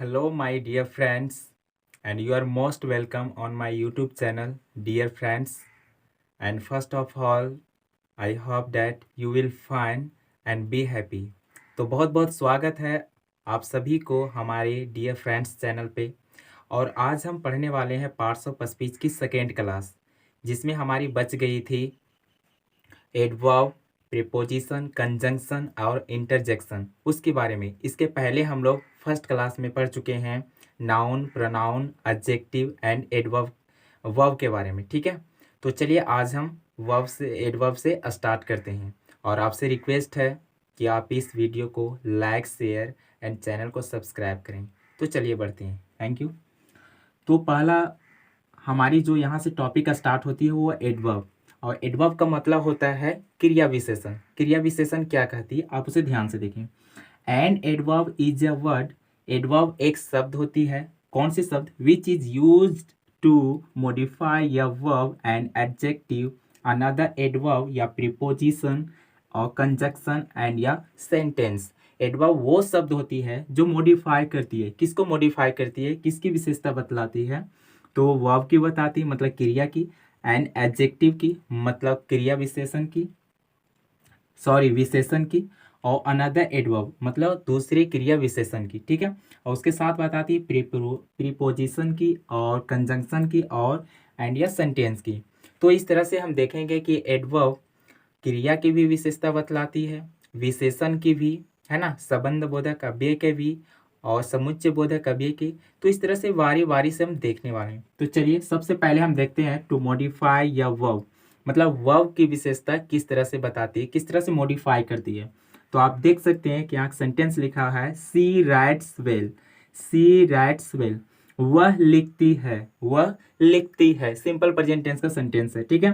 Hello, my dear friends, and you are most welcome on my YouTube channel, dear friends. And first of all, I hope that you will find and be happy. तो बहुत बहुत स्वागत है आप सभी को हमारे dear friends channel पे। और आज हम पढ़ने वाले हैं पार्ट्स ऑफ स्पीच की सेकेंड क्लास, जिसमें हमारी बच गई थी एडवर्ब, प्रीपोजिशन, कंजंक्शन और इंटरजेक्शन, उसके बारे में। इसके पहले हम लोग फर्स्ट क्लास में पढ़ चुके हैं noun, pronoun, adjective and adverb verb के बारे में। ठीक है, तो चलिए आज हम एडवर्ब से स्टार्ट करते हैं। और आपसे रिक्वेस्ट है कि आप इस वीडियो को लाइक, शेयर एंड चैनल को सब्सक्राइब करें। तो चलिए बढ़ते हैं। Thank you. तो पहला हमारी जो यहाँ से टॉपिक स्टार्ट होती है वो एडवर्ब, और एडवर्ब का मतलब होता है क्रिया विशेषण। क्रिया विशेषण क्या कहती है, आप उसे ध्यान से देखें। An adverb is a word. Adverb एक शब्द होती है। कौन सी शब्द? Which is used to modify a verb and adjective, another adverb या प्रीपोजिशन और कंजक्शन एंड या सेंटेंस। एडवर्ब वो शब्द होती है जो मॉडिफाई करती है। किसको मॉडिफाई करती है? किसकी विशेषता बतलाती है? तो वर्ब की बताती है, मतलब क्रिया की। एंड एडजेक्टिव की, मतलब क्रिया विशेषण की, विशेषण की। और अनदर एडवर्ब मतलब दूसरे क्रिया विशेषण की। ठीक है, और उसके साथ बताती है प्रीपोजिशन की और कंजंक्शन की और एंड या सेंटेंस की। तो इस तरह से हम देखेंगे कि एडवर्ब क्रिया की भी विशेषता बतलाती है, विशेषण की भी, है ना, संबंध बोधक अव्यय के भी और समुच्चय बोधक अव्यय की। तो इस तरह से बारी बारी से हम देखने वाले हैं। तो चलिए सबसे पहले हम देखते हैं टू मॉडिफाई या वर्ब, मतलब वर्ब की विशेषता किस तरह से बताती है, किस तरह से मॉडिफाई करती है। तो आप देख सकते हैं कि यहाँ सेंटेंस लिखा है सी राइट्स वेल। सी राइट्स वेल, वह लिखती है, वह लिखती है। सिंपल प्रेजेंट टेंस का सेंटेंस है। ठीक है,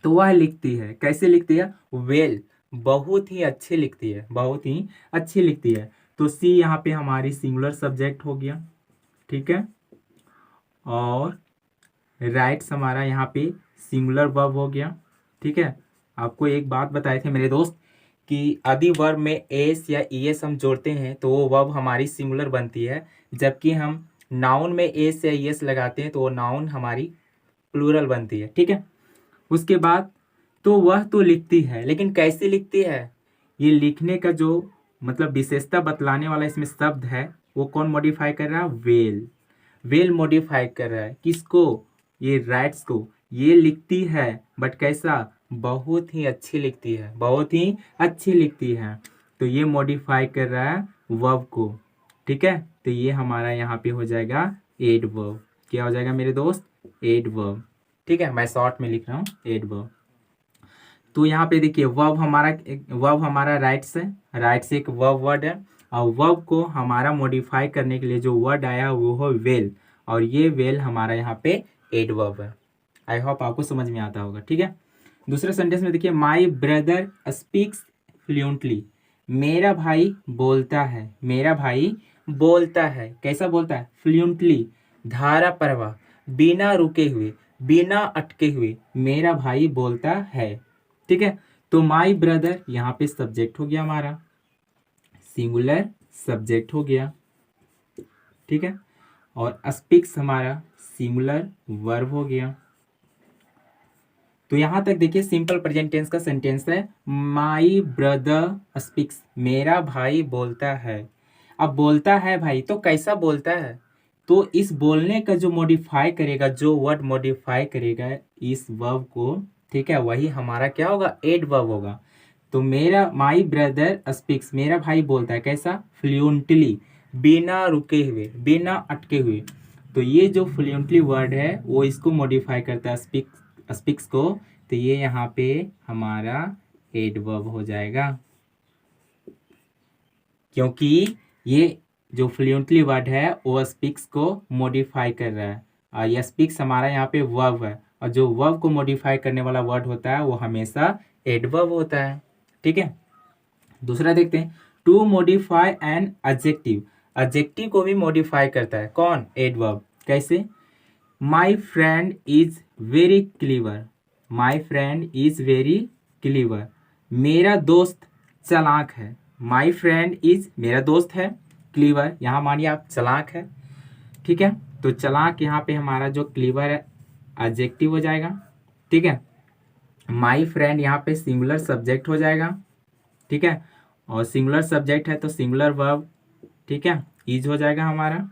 तो वह लिखती है। कैसे लिखती है? वेल, बहुत ही अच्छी लिखती है, बहुत ही अच्छी लिखती है। तो सी यहाँ पे हमारी सिंगुलर सब्जेक्ट हो गया। ठीक है, और राइट्स हमारा यहाँ पे सिंगुलर वर्ब हो गया। ठीक है, आपको एक बात बताए थे मेरे दोस्त कि यदि वर्ब में एस या ईएस हम जोड़ते हैं तो वो वर्ब हमारी सिंगुलर बनती है, जबकि हम नाउन में एस या ईएस लगाते हैं तो वो नाउन हमारी प्लूरल बनती है। ठीक है, उसके बाद तो वह तो लिखती है, लेकिन कैसे लिखती है? ये लिखने का जो मतलब विशेषता बतलाने वाला इसमें शब्द है, वो कौन मॉडिफाई कर रहा है? वेल। वेल मॉडिफाई कर रहा है किसको? ये राइट्स को। ये लिखती है, बट कैसा? बहुत ही अच्छी लिखती है, बहुत ही अच्छी लिखती है। तो ये मॉडिफाई कर रहा है वर्ब को। ठीक है, तो ये हमारा यहाँ पे हो जाएगा एडवर्ब। क्या हो जाएगा मेरे दोस्त? एडवर्ब। ठीक है, मैं शॉर्ट में लिख रहा हूँ एडवर्ब। तो यहाँ पे देखिए वर्ब हमारा राइट्स है। राइट्स एक वर्ब वर्ड है, और वर्ब को हमारा मॉडिफाई करने के लिए जो वर्ड आया वो है वेल, और ये वेल हमारा यहाँ पे एडवर्ब है। आई होप आपको समझ में आता होगा। ठीक है, दूसरे सेंटेंस में देखिए माई ब्रदर स्पीक्स फ्लुएंटली। मेरा भाई बोलता है, मेरा भाई बोलता है। कैसा बोलता है? फ्लुएंटली, धारा प्रवाह, बिना रुके हुए, बिना अटके हुए मेरा भाई बोलता है। ठीक है, तो माई ब्रदर यहाँ पे सब्जेक्ट हो गया हमारा, सिंगुलर सब्जेक्ट हो गया। ठीक है, और स्पीक्स हमारा सिंगुलर वर्ब हो गया। तो यहां तक देखिए सिंपल प्रेजेंट टेंस का सेंटेंस है माई ब्रदर स्पीक्स, मेरा भाई बोलता है। अब बोलता है भाई, तो कैसा बोलता है? तो इस बोलने का जो मॉडिफाई करेगा, जो वर्ड मॉडिफाई करेगा इस वर्ब को, ठीक है, वही हमारा क्या होगा? एडवर्ब होगा। तो मेरा माई ब्रदर स्पीक्स, मेरा भाई बोलता है कैसा? फ्लुएंटली, बिना रुके हुए, बिना अटके हुए। तो ये जो फ्लुएंटली वर्ड है वो इसको मॉडिफाई करता है स्पीक्स को। तो ये यहाँ पे हमारा एडवर्ब हो जाएगा, क्योंकि ये जो फ्लुएंटली वर्ड है वो स्पीक्स को मॉडिफाई कर रहा है, और ये स्पीक्स हमारा यहाँ पे वर्ब है, और जो वर्ब को मॉडिफाई करने वाला वर्ड होता है वो हमेशा एडवर्ब होता है। ठीक है, दूसरा देखते हैं to modify an adjective. Adjective को भी मॉडिफाई करता है कौन? एडवर्ब। कैसे? My friend is very clever, my friend is very clever, मेरा दोस्त चालाक है। माई फ्रेंड इज, मेरा दोस्त है, क्लीवर, यहाँ मानिए आप चालाक है, ठीक है, तो चालाक यहाँ पे हमारा जो क्लीवर है एडजेक्टिव हो जाएगा, ठीक है। माई फ्रेंड यहाँ पे सिंगुलर सब्जेक्ट हो जाएगा, ठीक है, और सिंगुलर सब्जेक्ट है तो सिंगुलर वर्ब, ठीक है, इज हो जाएगा हमारा।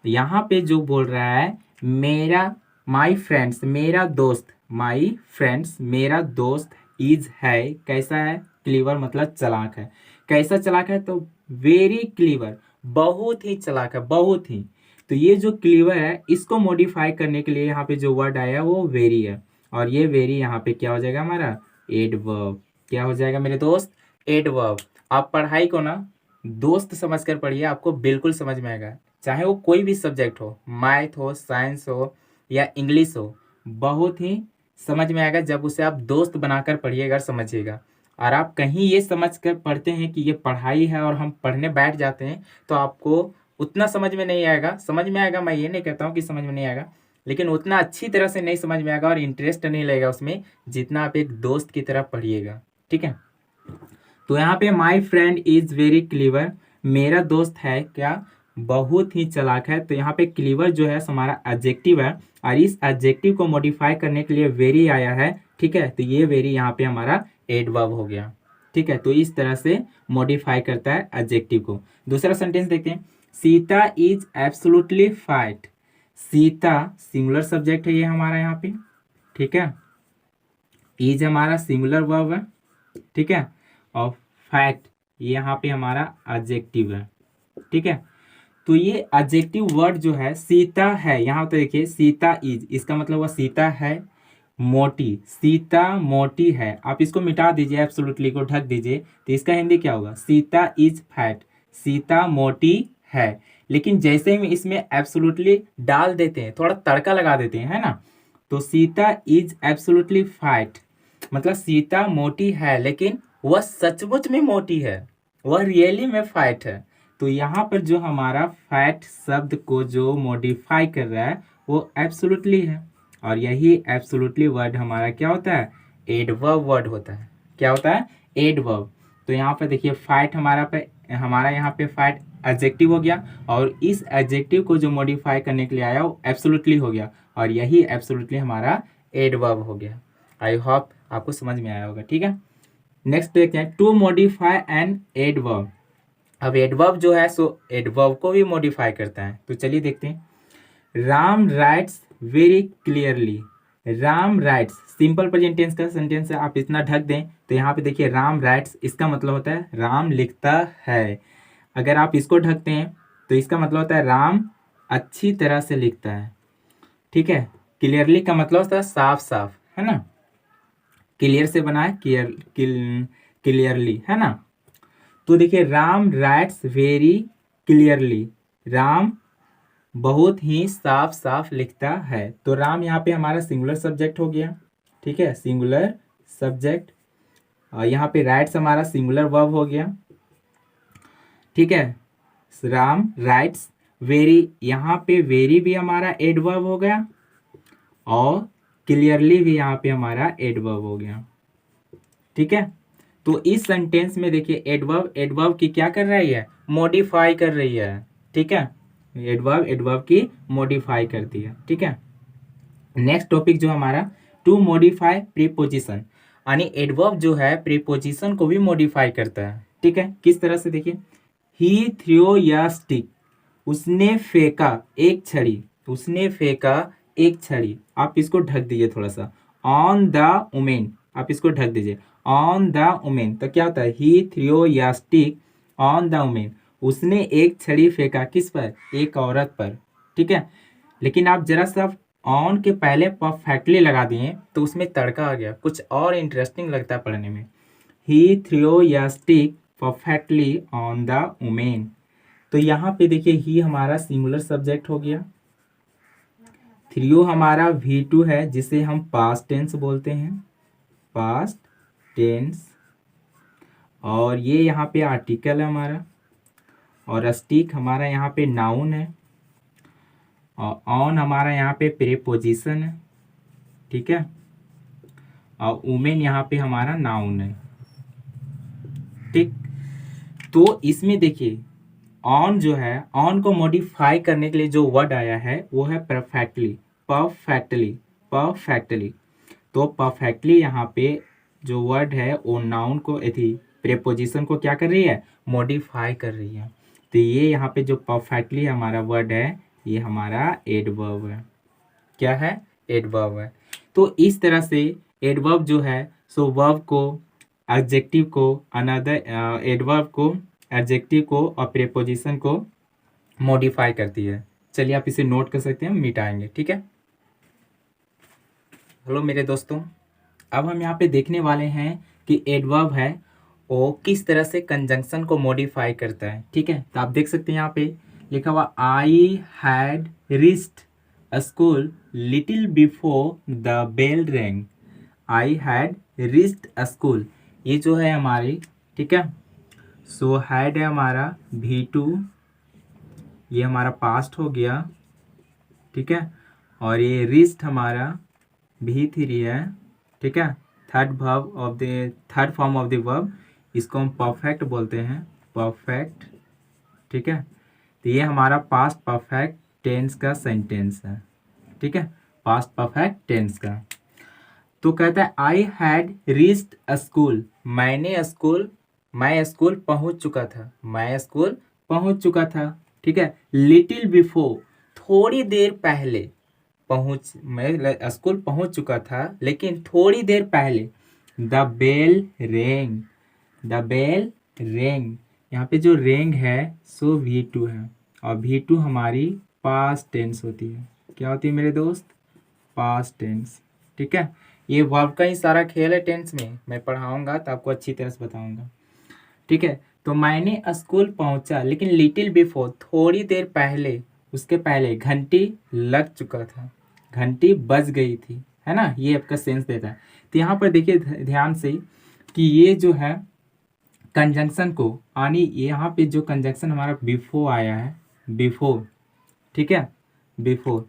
यहाँ पे जो बोल रहा है मेरा, माई फ्रेंड्स मेरा दोस्त, माई फ्रेंड्स मेरा दोस्त इज है, कैसा है, क्लीवर मतलब चालाक है। कैसा चालाक है, तो वेरी क्लीवर, बहुत ही चालाक है, बहुत ही। तो ये जो क्लीवर है इसको मॉडिफाई करने के लिए यहाँ पे जो वर्ड आया वो वेरी है, और ये वेरी यहाँ पे क्या हो जाएगा हमारा एडवर्ब। क्या हो जाएगा मेरे दोस्त, एडवर्ब। आप पढ़ाई को ना दोस्त समझकर पढ़िए, आपको बिल्कुल समझ में आएगा, चाहे वो कोई भी सब्जेक्ट हो, मैथ हो, साइंस हो या इंग्लिश हो, बहुत ही समझ में आएगा जब उसे आप दोस्त बनाकर पढ़िएगा, समझिएगा। और आप कहीं ये समझ कर पढ़ते हैं कि ये पढ़ाई है और हम पढ़ने बैठ जाते हैं, तो आपको उतना समझ में नहीं आएगा। समझ में आएगा, मैं ये नहीं कहता हूँ कि समझ में नहीं आएगा, लेकिन उतना अच्छी तरह से नहीं समझ में आएगा और इंटरेस्ट नहीं लगेगा उसमें, जितना आप एक दोस्त की तरह पढ़िएगा, ठीक है। तो यहाँ पे my friend is very clever, मेरा दोस्त है क्या, बहुत ही चालाक है। तो यहाँ पे क्लीवर जो है हमारा एडजेक्टिव है, और इस एडजेक्टिव को मॉडिफाई करने के लिए वेरी आया है, ठीक है, तो ये वेरी यहाँ पे हमारा एडवर्ब हो गया, ठीक है। तो इस तरह से मॉडिफाई करता है एडजेक्टिव को। दूसरा सेंटेंस देखते हैं, Sita is absolutely fight, Sita singular subject है ये हमारा यहाँ पे, ठीक है, इज हमारा सिंगुलर वर्ब है, ठीक है, और फैक्ट ये यहाँ पे हमारा एडजेक्टिव है, ठीक है। तो ये एडजेक्टिव वर्ड जो है सीता है, यहाँ तो देखिए सीता इज, इसका मतलब हुआ सीता है मोटी, सीता मोटी है। आप इसको मिटा दीजिए, एब्सोल्युटली को ढक दीजिए, तो इसका हिंदी क्या होगा, सीता इज फैट, सीता मोटी है। लेकिन जैसे ही इसमें एब्सोल्युटली डाल देते हैं, थोड़ा तड़का लगा देते हैं, है ना, तो सीता इज एब्सोल्युटली फैट, मतलब सीता मोटी है लेकिन वह सचमुच में मोटी है, वह रियली में फैट है। तो यहाँ पर जो हमारा फैट शब्द को जो मॉडिफाई कर रहा है वो एब्सोल्युटली है, और यही एब्सोल्युटली वर्ड हमारा क्या होता है, एडवर्ब वर्ड होता है। क्या होता है, एडवर्ब। तो यहाँ पर देखिए फैट हमारा यहाँ पे फैट एडजेक्टिव हो गया, और इस एडजेक्टिव को जो मॉडिफाई करने के लिए आया वो एब्सोल्युटली हो गया, और यही एब्सोल्युटली हमारा एडवर्ब हो गया। आई होप आपको समझ में आया होगा, ठीक है। नेक्स्ट देखते हैं, टू मॉडिफाई एन एडवर्ब। अब एडवर्ब जो है सो एडवर्ब को भी मॉडिफाई करता है, तो चलिए देखते हैं। Ram writes very clearly, Ram writes simple present tense का सेंटेंस है, आप इतना ढक दें तो यहाँ पे देखिए राम राइट्स, इसका मतलब होता है राम लिखता है। अगर आप इसको ढकते हैं तो इसका मतलब होता है राम अच्छी तरह से लिखता है, ठीक है। क्लियरली का मतलब होता है साफ साफ, है ना, क्लियर से बना है, क्लियरली, है ना। तो देखिए Ram writes very clearly, Ram बहुत ही साफ साफ लिखता है। तो राम यहाँ पे हमारा सिंगुलर सब्जेक्ट हो गया, ठीक है, सिंगुलर सब्जेक्ट, और यहाँ पे राइट्स हमारा सिंगुलर वर्ब हो गया, ठीक है। राम राइट्स वेरी, यहाँ पे वेरी भी हमारा एडवर्ब हो गया, और क्लियरली भी यहाँ पे हमारा एडवर्ब हो गया, ठीक है। तो इस सेंटेंस में देखिए एडवर्ब एडवर्ब की क्या कर रही है, मॉडिफाई कर रही है, ठीक है, एडवर्ब एडवर्ब की मॉडिफाई करती है, ठीक है। नेक्स्ट टॉपिक जो हमारा, टू मॉडिफाई प्रीपोजिशन, यानी एडवर्ब जो है प्रीपोजिशन को भी मॉडिफाई करता है, ठीक है। किस तरह से देखिए, ही थ्रो या स्टिक, उसने फेंका एक छड़ी, उसने फेंका एक छड़ी, आप इसको ढक दीजिए थोड़ा सा, ऑन द वुमेन, आप इसको ढक दीजिए, ऑन द वुमेन, तो क्या होता है, ही थ्रो या स्टिक ऑन द वुमेन, उसने एक छड़ी फेंका किस पर, एक औरत पर, ठीक है। लेकिन आप जरा सा ऑन के पहले परफेक्टली लगा दिए तो उसमें तड़का आ गया, कुछ और इंटरेस्टिंग लगता है पढ़ने में। ही थ्रो या stick perfectly on the women, तो यहाँ पे देखिए ही हमारा सिंगुलर सब्जेक्ट हो गया, थ्रो हमारा V2 है जिसे हम पास्ट टेंस बोलते हैं, पास्ट टेंस, और ये यहाँ पे आर्टिकल है हमारा, और स्टिक हमारा यहाँ पे नाउन है, और ऑन हमारा यहाँ पे प्रीपोजिशन है, ठीक है, और वुमेन यहाँ पे हमारा नाउन है, ठीक। तो इसमें देखिए ऑन जो है, ऑन को मॉडिफाई करने के लिए जो वर्ड आया है वो है परफेक्टली, परफेक्टली, परफेक्टली। तो परफेक्टली यहाँ पे जो वर्ड है वो नाउन को यदि प्रेपोजिशन को क्या कर रही है, मॉडिफाई कर रही है। तो ये यहाँ पे जो परफेक्टली हमारा वर्ड है ये हमारा एडवर्ब है। क्या है, एडवर्ब है। तो इस तरह से एडवर्ब जो है सो वर्ब को, एडजेक्टिव को, अनदर एडवर्ब को, एडजेक्टिव को और प्रेपोजिशन को मॉडिफाई करती है। चलिए आप इसे नोट कर सकते हैं, मिटाएंगे, ठीक है। हेलो मेरे दोस्तों, अब हम यहाँ पे देखने वाले हैं कि एडवर्ब है वो किस तरह से कंजंक्शन को मॉडिफाई करता है, ठीक है। तो आप देख सकते हैं यहाँ पे लिखा हुआ I had reached school little before the bell rang. I had reached school, ये जो है हमारी, ठीक है। सो हैड है हमारा V2, ये हमारा पास्ट हो गया, ठीक है। और ये रीच्ड हमारा V3 है, ठीक है। Third form of the verb, इसको हम परफेक्ट बोलते हैं, परफेक्ट, ठीक है। तो ये हमारा पास्ट परफेक्ट टेंस का सेंटेंस है, ठीक है, पास्ट परफेक्ट टेंस का। तो कहता है आई हैड रीच्ड स्कूल, मैं स्कूल पहुंच चुका था, मैं स्कूल पहुंच चुका था, ठीक है। लिटिल बिफोर, थोड़ी देर पहले मैं स्कूल पहुंच चुका था लेकिन थोड़ी देर पहले। द बेल रेंग, द बेल रेंग, यहाँ पे जो रेंग है सो V2 है और V2 हमारी पास्ट टेंस होती है। क्या होती है मेरे दोस्त, पास्ट टेंस, ठीक है। ये वर्ब का ही सारा खेल है टेंस में, मैं पढ़ाऊंगा तो आपको अच्छी तरह से बताऊंगा, ठीक है। तो मैंने स्कूल पहुंचा लेकिन लिटिल बिफोर, थोड़ी देर पहले, उसके पहले घंटी लग चुका था, घंटी बज गई थी, है ना। ये आपका सेंस देता है। तो यहाँ पर देखिए ध्यान से कि ये जो है कंजंक्शन को, यानी यहाँ पे जो कंजंक्शन हमारा बिफोर आया है, बिफोर, ठीक है, बिफोर,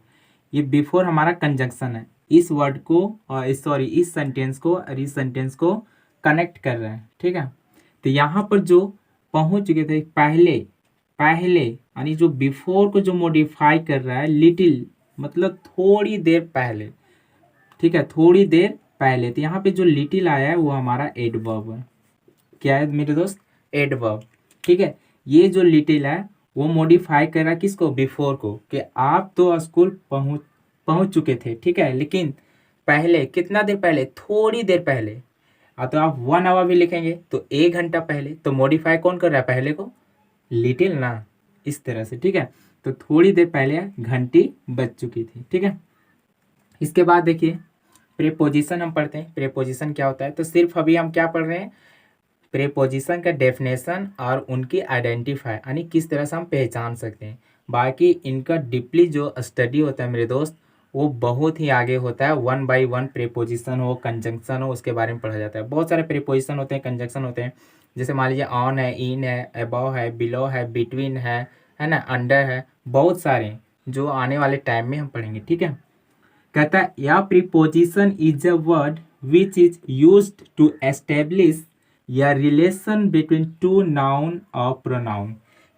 ये बिफोर हमारा कंजंक्शन है, इस वर्ड को इस सेंटेंस को और इस सेंटेंस को कनेक्ट कर रहे हैं, ठीक है। तो यहाँ पर जो पहुंच चुके थे पहले, पहले यानी जो बिफोर को जो मॉडिफाई कर रहा है लिटिल, मतलब थोड़ी देर पहले, ठीक है, थोड़ी देर पहले। तो यहाँ पे जो लिटिल आया है वो हमारा एडवर्ब है। क्या है मेरे दोस्त, एडवर्ब, ठीक है। ये जो लिटिल है वो मॉडिफाई कर रहा है किसको, बिफोर को, कि आप तो स्कूल पहुंच चुके थे, ठीक है, लेकिन पहले, कितना देर पहले, थोड़ी देर पहले। तो आप 1 आवर भी लिखेंगे तो 1 घंटा पहले, तो मॉडिफाई कौन कर रहा है, पहले को, लिटिल ना, इस तरह से, ठीक है। तो थोड़ी देर पहले घंटी बज चुकी थी, ठीक है। इसके बाद देखिए प्रेपोजिशन हम पढ़ते हैं। प्रेपोजिशन क्या होता है, तो सिर्फ अभी हम क्या पढ़ रहे हैं, प्रेपोजिशन का डेफिनेशन और उनकी आइडेंटिफाई, यानी किस तरह से हम पहचान सकते हैं। बाकी इनका डीपली जो स्टडी होता है मेरे दोस्त वो बहुत ही आगे होता है, 1 बाय 1 प्रेपोजिशन हो, कंजंक्शन हो, उसके बारे में पढ़ा जाता है। बहुत सारे प्रेपोजिशन होते हैं, कंजंक्शन होते हैं, जैसे मान लीजिए ऑन है, इन है, अबव है, बिलो है, बिटवीन है ना, अंडर है, बहुत सारे जो आने वाले टाइम में हम पढ़ेंगे, ठीक है। कहता है या preposition is a word which is used to establish या रिलेशन बिटवीन टू नाउन और प्रोनाउन।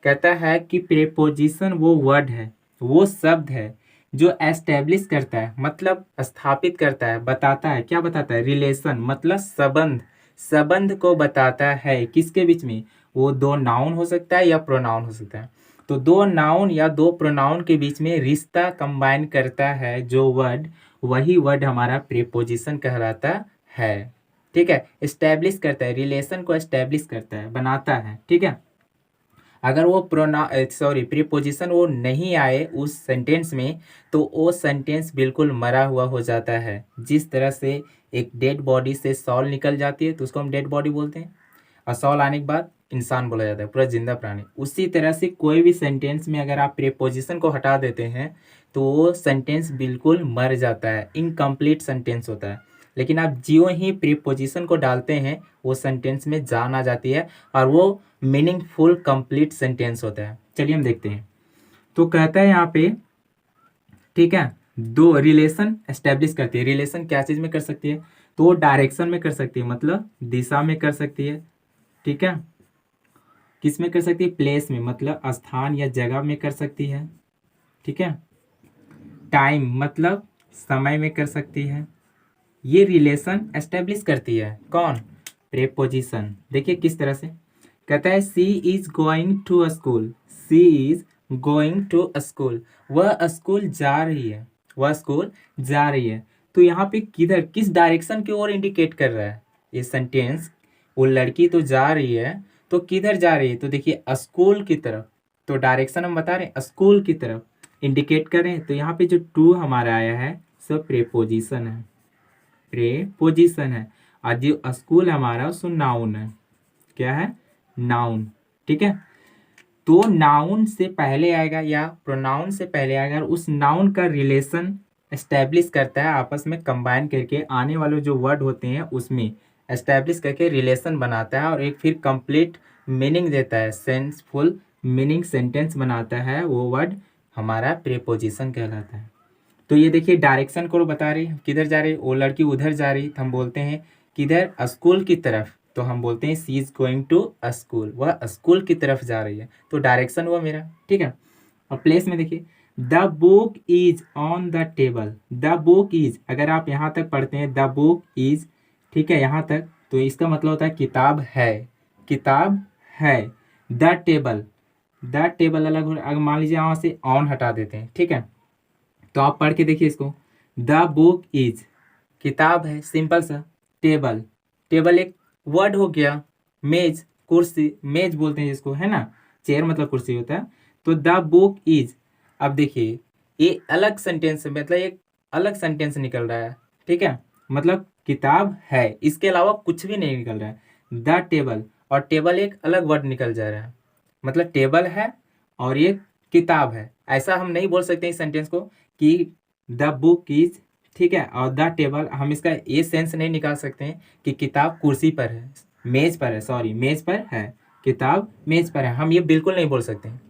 कहता है कि प्रीपोजिशन वो वर्ड है, वो शब्द है जो एस्टेब्लिश करता है, मतलब स्थापित करता है, बताता है, क्या बताता है, रिलेशन, मतलब संबंध, संबंध को बताता है किसके बीच में, वो दो नाउन हो सकता है या प्रोनाउन हो सकता है। तो दो नाउन या दो प्रोनाउन के बीच में रिश्ता कंबाइन करता है जो वर्ड, वही वर्ड हमारा प्रीपोजिशन कहलाता है, ठीक है। एस्टेब्लिश करता है, रिलेशन को एस्टेब्लिश करता है, बनाता है, ठीक है। अगर वो प्रीपोजिशन वो नहीं आए उस सेंटेंस में तो वो सेंटेंस बिल्कुल मरा हुआ हो जाता है। जिस तरह से एक डेड बॉडी से सॉल निकल जाती है तो उसको हम डेड बॉडी बोलते हैं, और सॉल आने के बाद इंसान बोला जाता है, पूरा जिंदा प्राणी। उसी तरह से कोई भी सेंटेंस में अगर आप प्रीपोजिशन को हटा देते हैं तो वो सेंटेंस बिल्कुल मर जाता है, इनकम्प्लीट सेंटेंस होता है। लेकिन आप ज्यों ही प्रीपोजिशन को डालते हैं वो सेंटेंस में जान आ जाती है और वो मीनिंगफुल कंप्लीट सेंटेंस होता है। चलिए हम देखते हैं। तो कहता है यहाँ पे, ठीक है, दो रिलेशन एस्टेब्लिश करती है। रिलेशन क्या चीज़ में कर सकती है, तो डायरेक्शन में कर सकती है, मतलब दिशा में कर सकती है, ठीक है। किस में कर सकती है, प्लेस में मतलब स्थान या जगह में कर सकती है, ठीक है। टाइम मतलब समय में कर सकती है। ये रिलेशन एस्टेब्लिश करती है कौन, प्रेपोजिशन। देखिए किस तरह से कहता है, she is going to a school, she is going to a school, वह स्कूल जा रही है, वह स्कूल जा रही है। तो यहाँ पे किधर, किस डायरेक्शन की ओर इंडिकेट कर रहा है ये सेंटेंस, वो लड़की तो जा रही है, तो किधर जा रही है, तो देखिए स्कूल की तरफ। तो डायरेक्शन हम बता रहे हैं स्कूल की तरफ इंडिकेट कर रहे हैं। तो यहाँ पे जो टू हमारा आया है सब प्रेपोजिशन है, प्रेपोजिशन है। और जो स्कूल हमारा सो नाउन है, क्या है, नाउन, ठीक है। तो नाउन से पहले आएगा या प्रोनाउन से पहले आएगा और उस नाउन का रिलेशन एस्टेब्लिश करता है, आपस में कंबाइन करके आने वाले जो वर्ड होते हैं उसमें एस्टेब्लिश करके रिलेशन बनाता है और एक फिर कंप्लीट मीनिंग देता है, सेंसफुल मीनिंग सेंटेंस बनाता है, वो वर्ड हमारा प्रीपोजिशन कहलाता है। तो ये देखिए डायरेक्शन को बता रही है, किधर जा रही, वो लड़की उधर जा रही, तो हम बोलते हैं किधर, स्कूल की तरफ, तो हम बोलते हैं she is going to a school, वह स्कूल की तरफ जा रही है। तो डायरेक्शन हुआ मेरा, ठीक है। और प्लेस में देखिए, the book is on the table, the book is, अगर आप यहाँ तक पढ़ते हैं द बुक इज, ठीक है, यहाँ तक, तो इसका मतलब होता है किताब है, किताब है। द टेबल, द टेबल अलग हो, अगर मान लीजिए यहाँ से ऑन हटा देते हैं, ठीक है, तो आप पढ़ के देखिए इसको, द बुक इज, किताब है, सिंपल सा, टेबल, टेबल एक वर्ड हो गया, मेज, कुर्सी, मेज बोलते हैं जिसको, है ना, चेयर मतलब कुर्सी होता है। तो द बुक इज, अब देखिए ये अलग सेंटेंस, मतलब एक अलग सेंटेंस निकल रहा है, ठीक है, मतलब किताब है, इसके अलावा कुछ भी नहीं निकल रहा है। द टेबल, और टेबल एक अलग वर्ड निकल जा रहा है, मतलब टेबल है और ये किताब है। ऐसा हम नहीं बोल सकते इस सेंटेंस को कि द बुक इज, ठीक है, और द टेबल, हम इसका ये सेंस नहीं निकाल सकते हैं कि किताब कुर्सी पर है, मेज पर है, सॉरी मेज पर है, किताब मेज पर है, हम ये बिल्कुल नहीं बोल सकते हैं,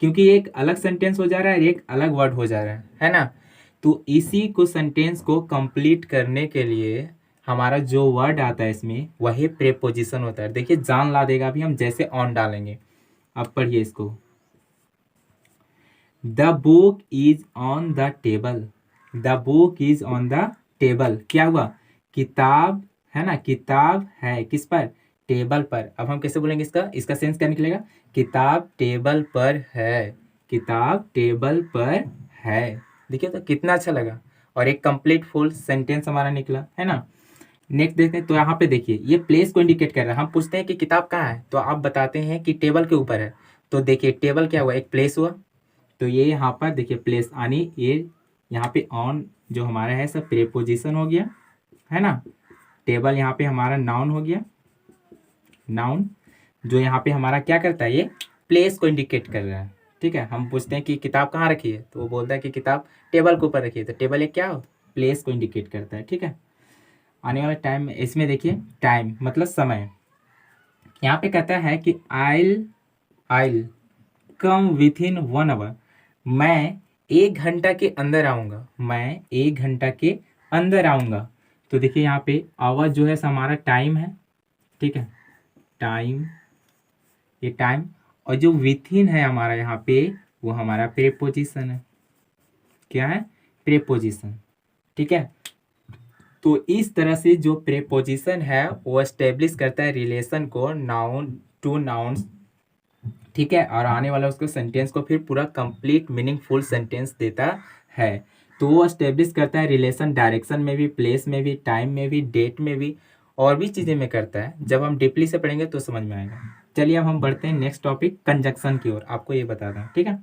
क्योंकि एक अलग सेंटेंस हो जा रहा है, एक अलग वर्ड हो जा रहा है ना। तो इसी को सेंटेंस को कंप्लीट करने के लिए हमारा जो वर्ड आता है इसमें वही प्रेपोजिशन होता है। देखिए जान ला देगा अभी हम जैसे ऑन डालेंगे, अब पढ़िए इसको, the book is on the table, the book is on the table, क्या हुआ, किताब है ना, किताब है किस पर, टेबल पर। अब हम कैसे बोलेंगे इसका, इसका सेंस क्या निकलेगा, किताब टेबल पर है, किताब टेबल पर है। देखिए तो कितना अच्छा लगा, और एक कंप्लीट फुल सेंटेंस हमारा निकला, है ना। नेक्स्ट देखते हैं, तो यहाँ पे देखिए ये प्लेस को इंडिकेट कर रहा है। हम पूछते हैं कि किताब कहाँ है, तो आप बताते हैं कि टेबल के ऊपर है। तो देखिए टेबल क्या हुआ, एक प्लेस हुआ, तो ये यहाँ पर देखिए प्लेस आनी, ये यहाँ पे ऑन जो हमारा है सब प्रीपोजिशन हो गया, है ना। टेबल यहाँ पे हमारा नाउन हो गया, नाउन जो यहाँ पे हमारा क्या करता है, ये प्लेस को इंडिकेट कर रहा है, ठीक है। हम पूछते हैं कि किताब कहाँ रखी है, तो वो बोलता है कि किताब टेबल के ऊपर रखी है, तो टेबल एक क्या हो, प्लेस को इंडिकेट करता है, ठीक है। आने वाला टाइम, इसमें देखिए टाइम मतलब समय, यहाँ पे कहता है कि आइल कम विथ इन 1 आवर, मैं 1 घंटा के अंदर आऊँगा, मैं 1 घंटा के अंदर आऊँगा। तो देखिए यहाँ पे आवर जो है हमारा टाइम है, ठीक है, टाइम, ये टाइम, और जो विथ इन है हमारा यहाँ पे वो हमारा प्रीपोजिशन है, क्या है, प्रीपोजिशन, ठीक है। तो इस तरह से जो प्रीपोजिशन है वो एस्टेब्लिश करता है रिलेशन को नाउन टू नाउन्स, ठीक है, और आने वाला उसको सेंटेंस को फिर पूरा कंप्लीट मीनिंगफुल सेंटेंस देता है। तो वो एस्टेब्लिश करता है रिलेशन डायरेक्शन में भी, प्लेस में भी, टाइम में भी, डेट में भी, और भी चीज़ें में करता है। जब हम डीपली से पढ़ेंगे तो समझ में आएगा। चलिए अब हम बढ़ते हैं नेक्स्ट टॉपिक कंजंक्शन की ओर, आपको ये बता दें, ठीक है।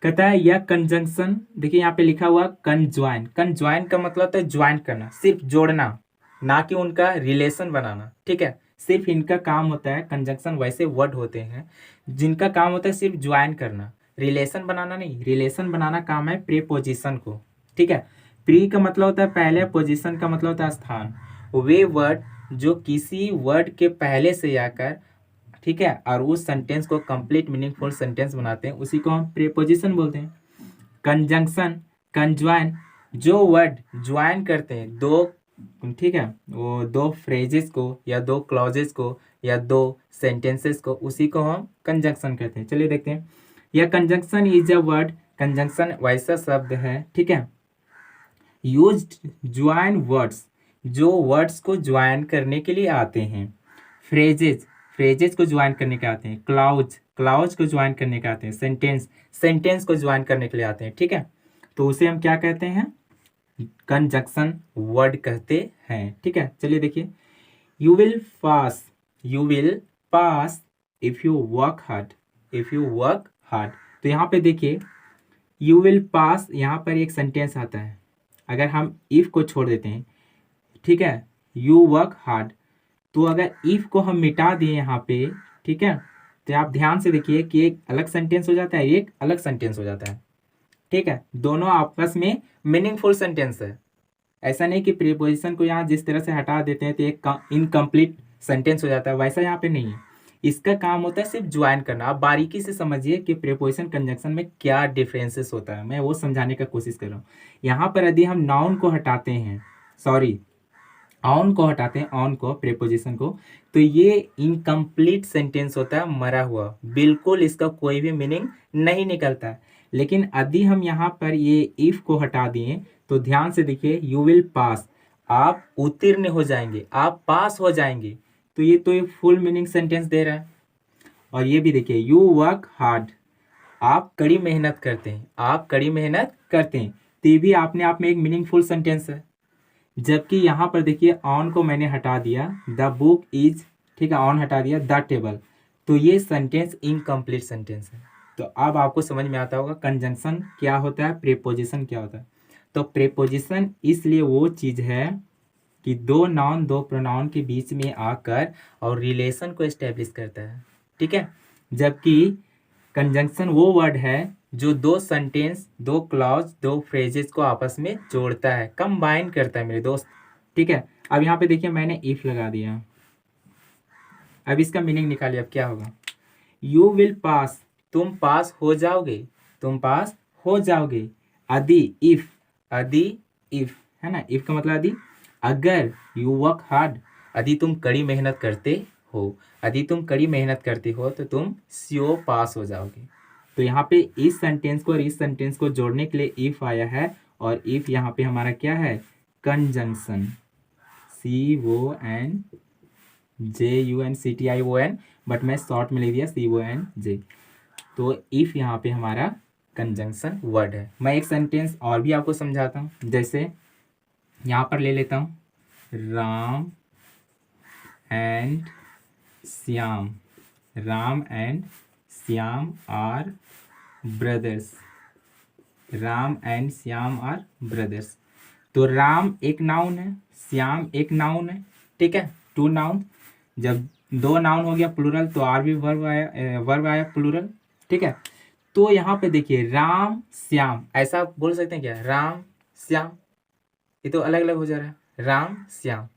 कहता है यह कंजंक्शन, देखिए यहाँ पे लिखा हुआ कंज्वाइन, कंज्वाइन का मतलब होता है ज्वाइन करना, सिर्फ जोड़ना, ना कि उनका रिलेशन बनाना, ठीक है। सिर्फ इनका काम होता है, कंजंक्शन वैसे वर्ड होते हैं जिनका काम होता है सिर्फ ज्वाइन करना, रिलेशन बनाना नहीं। रिलेशन बनाना काम है प्रीपोजिशन को, ठीक है। प्री का मतलब होता है पहले, पोजीशन का मतलब होता है स्थान। वे वर्ड जो किसी वर्ड के पहले से आकर, ठीक है, और उस सेंटेंस को कंप्लीट मीनिंगफुल सेंटेंस बनाते हैं उसी को हम प्रीपोजिशन बोलते हैं। कंजंक्शन, कंज्वाइन, जो वर्ड ज्वाइन करते हैं दो, ठीक है, वो दो फ्रेजेस को या दो क्लॉजेस को या दो सेंटेंसेस को, उसी को हम कंजंक्शन कहते हैं। चलिए देखते हैं। यह conjunction is a word, conjunction वैसा शब्द है, ठीक है, यूज्ड ज्वाइन वर्ड्स, जो वर्ड्स को ज्वाइन करने के लिए आते हैं। फ्रेजेज, फ्रेजेज को ज्वाइन करने के आते हैं। क्लाउज, क्लाउज को ज्वाइन करने के आते हैं। सेंटेंस, सेंटेंस को ज्वाइन करने के लिए आते हैं, ठीक है। तो उसे हम क्या कहते हैं? कंजंक्शन वर्ड कहते हैं, ठीक है। चलिए देखिए, you will pass, you will pass if you work hard, if you work hard. तो यहाँ पे देखिए, यू विल पास, यहाँ पर एक सेंटेंस आता है। अगर हम इफ को छोड़ देते हैं, ठीक है, यू वर्क हार्ड, तो अगर इफ को हम मिटा दिए यहाँ पे, ठीक है, तो आप ध्यान से देखिए कि एक अलग सेंटेंस हो जाता है, एक अलग सेंटेंस हो जाता है, ठीक है। दोनों आपस में मीनिंगफुल सेंटेंस है। ऐसा नहीं कि प्रीपोजिशन को यहाँ जिस तरह से हटा देते हैं तो एक इनकम्प्लीट सेंटेंस हो जाता है, वैसा यहाँ पे नहीं है। इसका काम होता है सिर्फ ज्वाइन करना। आप बारीकी से समझिए कि प्रीपोजिशन कंजंक्शन में क्या डिफरेंसेस होता है, मैं वो समझाने का कोशिश कर रहा हूँ। यहाँ पर यदि हम नाउन को हटाते हैं, सॉरी ऑन को हटाते हैं, ऑन को, प्रीपोजिशन को, तो ये इनकम्प्लीट सेंटेंस होता है, मरा हुआ, बिल्कुल इसका कोई भी मीनिंग नहीं निकलता है। लेकिन यदि हम यहाँ पर ये इफ को हटा दिए तो ध्यान से देखिए, यू विल पास, आप उत्तीर्ण हो जाएंगे, आप पास हो जाएंगे, तो ये फुल मीनिंग सेंटेंस दे रहा है। और ये भी देखिए, यू वर्क हार्ड, आप कड़ी मेहनत करते हैं, आप कड़ी मेहनत करते हैं, तो ये भी अपने आप में एक मीनिंगफुल सेंटेंस है। जबकि यहाँ पर देखिए, ऑन को मैंने हटा दिया, द बुक इज, ठीक है, ऑन हटा दिया, द टेबल, तो ये सेंटेंस इनकम्प्लीट सेंटेंस है। तो अब आपको समझ में आता होगा कंजंक्शन क्या होता है, प्रीपोजिशन क्या होता है। तो प्रीपोजिशन इसलिए वो चीज़ है कि दो नाउन, दो प्रोनाउन के बीच में आकर और रिलेशन को एस्टेब्लिश करता है, ठीक है। जबकि कंजंक्शन वो वर्ड है जो दो सेंटेंस, दो क्लॉज, दो फ्रेजेस को आपस में जोड़ता है, कंबाइन करता है मेरे दोस्त, ठीक है। अब यहाँ पे देखिए, मैंने इफ लगा दिया, अब इसका मीनिंग निकालिए, अब क्या होगा? यू विल पास, तुम पास हो जाओगे, तुम पास हो जाओगे। यदि इफ, यदि इफ है ना, इफ का मतलब यदि, अगर, यू वर्क हार्ड, यदि तुम कड़ी मेहनत करते हो, यदि तुम कड़ी मेहनत करते हो तो तुम श्योर पास हो जाओगे। तो यहाँ पे इस सेंटेंस को और इस सेंटेंस को जोड़ने के लिए इफ आया है, और इफ यहाँ पे हमारा क्या है? कंजंक्शन, CONJUNCTION, बट मैं शॉर्ट में ले दिया CONJ। तो इफ यहाँ पे हमारा कंजंक्शन वर्ड है। मैं एक सेंटेंस और भी आपको समझाता हूँ, जैसे यहाँ पर ले लेता हूँ, Ram and Shyam, Ram and Shyam are brothers, Ram and Shyam are brothers. तो राम एक नाउन है, श्याम एक नाउन है, ठीक है, टू नाउन। जब दो नाउन हो गया प्लूरल तो आर भी वर्ब आया, वर्ब आया प्लूरल, ठीक है। तो यहाँ पे देखिए, राम श्याम, ऐसा आप बोल सकते हैं क्या? राम श्याम, ये तो अलग अलग हो जा रहा है, राम श्याम,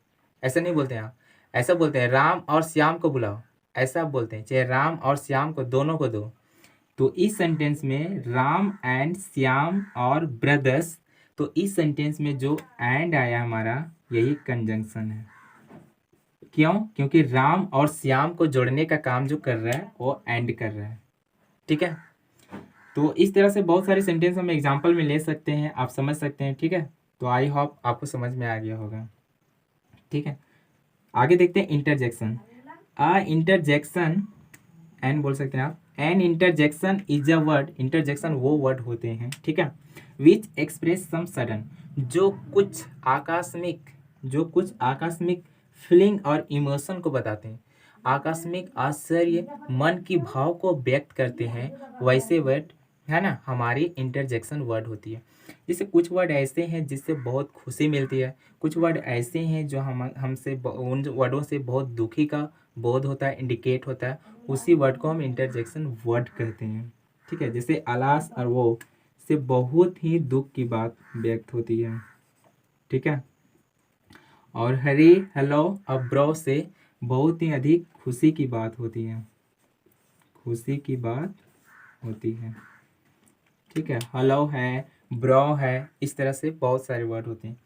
ऐसा नहीं बोलते हैं आप, ऐसा बोलते हैं राम और श्याम को बुलाओ, ऐसा आप बोलते हैं, चाहे राम और श्याम को दोनों को दो। तो इस सेंटेंस में राम एंड श्याम और ब्रदर्स, तो इस सेंटेंस में जो एंड आया हमारा, यही कंजंक्शन है। क्यों? क्योंकि राम और श्याम को जोड़ने का काम जो कर रहा है वो एंड कर रहा है, ठीक है। तो इस तरह से बहुत सारे सेंटेंस हम एग्जाम्पल में ले सकते हैं, आप समझ सकते हैं, ठीक है। तो आई होप आपको समझ में आ गया होगा, ठीक है। आगे देखते हैं इंटरजेक्शन। इंटरजेक्शन, एन बोल सकते हैं आप, an interjection is a word, interjection वो वर्ड होते हैं, ठीक है, विच एक्सप्रेस सम सडन, जो कुछ आकस्मिक, जो कुछ आकस्मिक फीलिंग और इमोशन को बताते हैं, आकस्मिक आश्चर्य, मन की भाव को व्यक्त करते हैं, वैसे वर्ड है ना हमारी इंटरजेक्शन वर्ड होती है। जैसे कुछ वर्ड ऐसे हैं जिससे बहुत खुशी मिलती है, कुछ वर्ड ऐसे हैं जो हमसे उन वर्डों से बहुत दुखी का बोध होता है, इंडिकेट होता है, उसी वर्ड को हम इंटरजेक्शन वर्ड कहते हैं, ठीक है। जैसे अलास और वो से बहुत ही दुख की बात व्यक्त होती है, ठीक है। और हरी, हेलो, अब ब्रो से बहुत ही अधिक खुशी की बात होती है, खुशी की बात होती है, ठीक है। हेलो है, ब्रो है, इस तरह से बहुत सारे वर्ड होते हैं।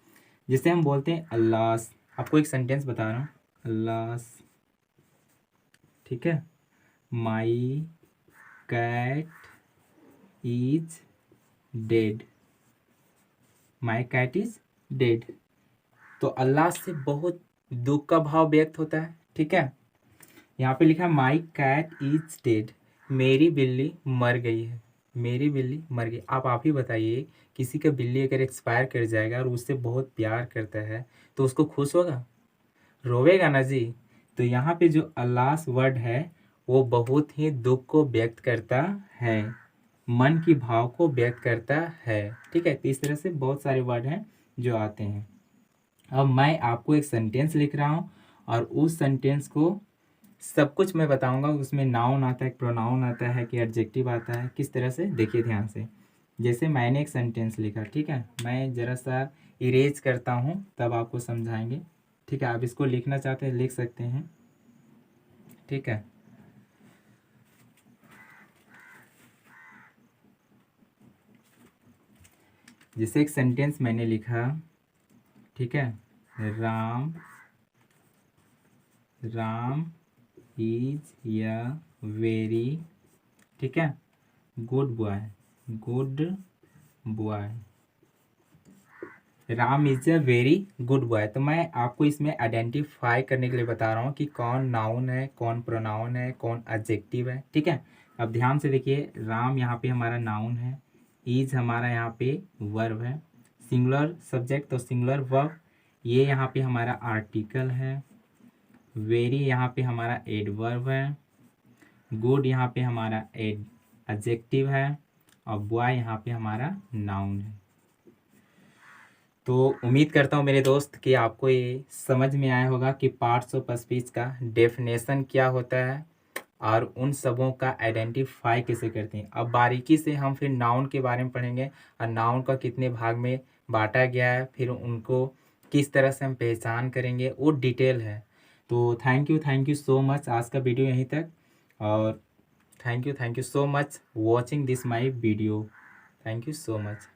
जिसे हम बोलते हैं अल्लास, आपको एक सेंटेंस बता रहा हूँ, अल्लास, ठीक है, my cat is dead, my cat is dead. तो अल्लाह से बहुत दुख का भाव व्यक्त होता है। ठीक है, यहाँ पे लिखा है माई कैट इज डेड, मेरी बिल्ली मर गई है, मेरी बिल्ली मर गई। आप ही बताइए, किसी का बिल्ली अगर एक्सपायर कर जाएगा और उससे बहुत प्यार करता है तो उसको खुश होगा, रोवेगा ना जी। तो यहाँ पे जो अल्लाह वर्ड है वो बहुत ही दुख को व्यक्त करता है, मन की भाव को व्यक्त करता है। ठीक है, तो इस तरह से बहुत सारे वर्ड हैं जो आते हैं। अब मैं आपको एक सेंटेंस लिख रहा हूँ और उस सेंटेंस को सब कुछ मैं बताऊंगा, उसमें नाउन आता है, प्रोनाउन आता है कि एडजेक्टिव आता है, किस तरह से, देखिए ध्यान से। जैसे मैंने एक सेंटेंस लिखा, ठीक है, मैं ज़रा सा इरेज करता हूँ तब आपको समझाएंगे। ठीक है, आप इसको लिखना चाहते हैं लिख सकते हैं। ठीक है, जैसे एक सेंटेंस मैंने लिखा, ठीक है, राम राम इज य वेरी, ठीक है, good boy, good boy, Ram is a very good boy. तो मैं आपको इसमें आइडेंटिफाई करने के लिए बता रहा हूँ कि कौन नाउन है, कौन प्रोनाउन है, कौन एडजेक्टिव है। ठीक है, अब ध्यान से देखिए, राम यहाँ पे हमारा नाउन है, इज हमारा यहाँ पे वर्ब है, सिंगुलर सब्जेक्ट तो सिंगुलर वर्ब, ये यहाँ पे हमारा आर्टिकल है, वेरी यहाँ पे हमारा एडवर्ब है, गुड यहाँ पे हमारा एडजेक्टिव है, और बॉय यहाँ पे हमारा नाउन है। तो उम्मीद करता हूँ मेरे दोस्त कि आपको ये समझ में आया होगा कि पार्ट्स ऑफ स्पीच का डेफिनेशन क्या होता है और उन सबों का आइडेंटिफाई कैसे करते हैं। अब बारीकी से हम फिर नाउन के बारे में पढ़ेंगे और नाउन का कितने भाग में बांटा गया है, फिर उनको किस तरह से हम पहचान करेंगे, वो डिटेल है। तो थैंक यू सो मच, आज का वीडियो यहीं तक। और thank you so much watching this my video. Thank you so much.